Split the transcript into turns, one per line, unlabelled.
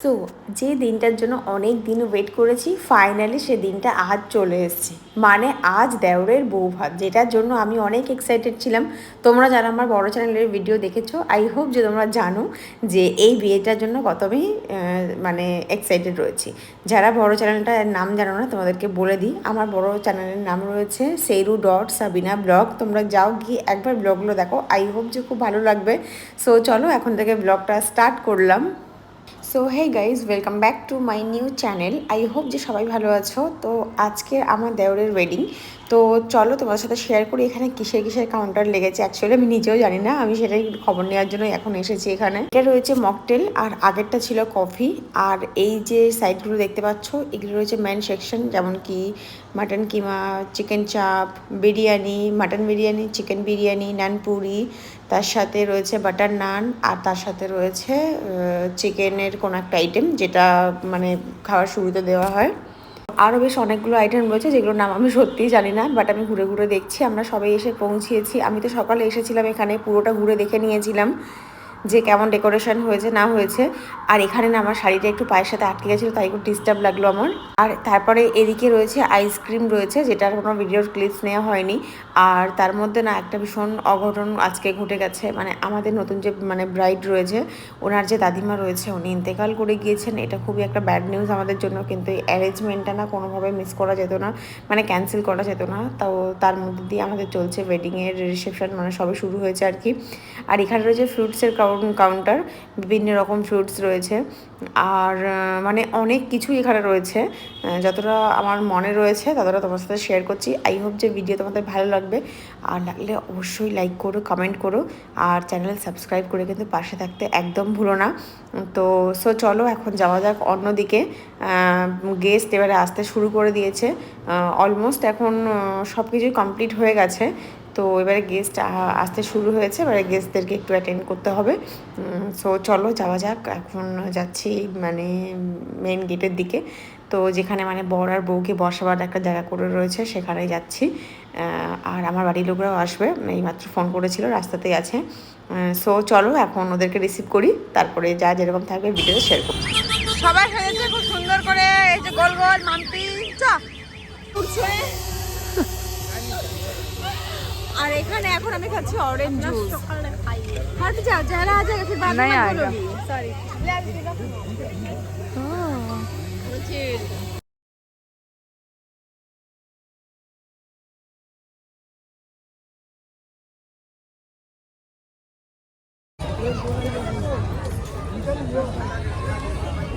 তো যে দিনটার জন্য অনেক দিন ওয়েট করেছি, ফাইনালি সে দিনটা আজ চলে এসেছে। মানে আজ দেওরের বউ ভাত, যেটার জন্য আমি অনেক এক্সাইটেড ছিলাম। তোমরা যারা আমার বড় চ্যানেলের ভিডিও দেখেছো, আই হোপ যে তোমরা জানো যে এই বিয়েটার জন্য কত আমি মানে এক্সাইটেড রয়েছি। যারা বড় চ্যানেলটার নাম জানো না, তোমাদেরকে বলে দিই। আমার বড় চ্যানেলের নাম রয়েছে seru.sabina ব্লগ। তোমরা যাও গিয়ে একবার ব্লগগুলো দেখো, আই হোপ যে খুব ভালো লাগবে। সো চলো এখন থেকে ব্লগটা স্টার্ট করলাম। So hey guys, welcome back to my new channel. I hope যে সবাই ভালো আছো। তো আজকে আমার দেওরের ওয়েডিং। তো চলো তোমার সাথে শেয়ার করি এখানে কিসের কিসের কাউন্টার লেগেছে। অ্যাকচুয়ালি আমি নিজেও জানি না, আমি সেটাই খবর নেওয়ার জন্য এখন এসেছি এখানে। এটা রয়েছে মকটেল, আর আগেরটা ছিল কফি। আর এই যে সাইডগুলো দেখতে পাচ্ছ, এগুলো রয়েছে মেন সেকশন, যেমন কি মাটন কিমা, চিকেন চাপ, বিরিয়ানি, মাটন বিরিয়ানি, চিকেন বিরিয়ানি, নান পুরি, তার সাথে রয়েছে বাটার নান, আর তার সাথে রয়েছে চিকেনের কোনো একটা আইটেম, যেটা মানে খাওয়ার শুরুতে দেওয়া হয়। আরও বেশ অনেকগুলো আইটেম রয়েছে যেগুলোর নাম আমি সত্যিই জানি না, বাট আমি ঘুরে ঘুরে দেখছি। আমরা সবাই এসে পৌঁছিয়েছি। আমি তো সকালে এসেছিলাম, এখানে পুরোটা ঘুরে দেখে নিয়েছিলাম যে কেমন ডেকোরেশন হয়েছে না হয়েছে। আর এখানে না আমার শাড়িটা একটু পায়ের সাথে আটকে গেছিলো, তাই একটু ডিস্টার্ব লাগলো আমার। আর তারপরে এদিকে রয়েছে আইসক্রিম রয়েছে, যেটার কোনো ভিডিওর ক্লিপস নেওয়া হয়নি। আর তার মধ্যে না একটা ভীষণ অঘটন আজকে ঘটে গেছে। মানে আমাদের নতুন যে মানে ব্রাইড রয়েছে, ওনার যে দাদিমা রয়েছে, উনি ইন্তেকাল করে গিয়েছেন। এটা খুবই একটা ব্যাড নিউজ আমাদের জন্য, কিন্তু এই অ্যারেঞ্জমেন্টটা না কোনোভাবে মিস করা যেত না, মানে ক্যান্সেল করা যেত না। তাও তার মধ্যে দিয়ে আমাদের চলছে ওয়েডিংয়ের রিসেপশন, মানে সবে শুরু হয়েছে আর কি। আর এখানে রয়েছে ফ্রুটসের কাউন্টার, বিভিন্ন রকম ফ্রুটস রয়েছে। আর মানে অনেক কিছুই এখানে রয়েছে। যতটা আমার মনে রয়েছে ততটা তোমার সাথে শেয়ার করছি। আই হোপ যে ভিডিও তোমাদের ভালো লাগবে। আর লাগলে অবশ্যই লাইক করো, কমেন্ট করো, আর চ্যানেল সাবস্ক্রাইব করে কিন্তু পাশে থাকতে একদম ভুলো না। তো চলো এখন যাওয়া যাক অন্যদিকে। গেস্ট এবারে আসতে শুরু করে দিয়েছে। অলমোস্ট এখন সব কিছুই কমপ্লিট হয়ে গেছে। তো এবারে গেস্ট আসতে শুরু হয়েছে, এবারে গেস্টদেরকে একটু অ্যাটেন্ড করতে হবে। চলো যাওয়া যাক। এখন যাচ্ছি মানে মেন গেটের দিকে, তো যেখানে মানে বর আর বউকে বসাবার একটা জায়গা করে রয়েছে, সেখানে যাচ্ছি। আর আমার বাড়ির লোকরাও আসবে, এইমাত্র ফোন করেছিল, রাস্তাতেই আছে। চলো এখন ওদেরকে রিসিভ করি, তারপরে যা যেরকম থাকবে ভিডিওতে শেয়ার করবো। সবাই সেজেছে খুব সুন্দর করে, এই যে গোল গোল মাম্পি উঠছে। আর এখানে এখন আমি খাচ্ছি অরেঞ্জ জুস। हट जा जरा आ जाएगा फिर बाद में मत बोलोगी सॉरी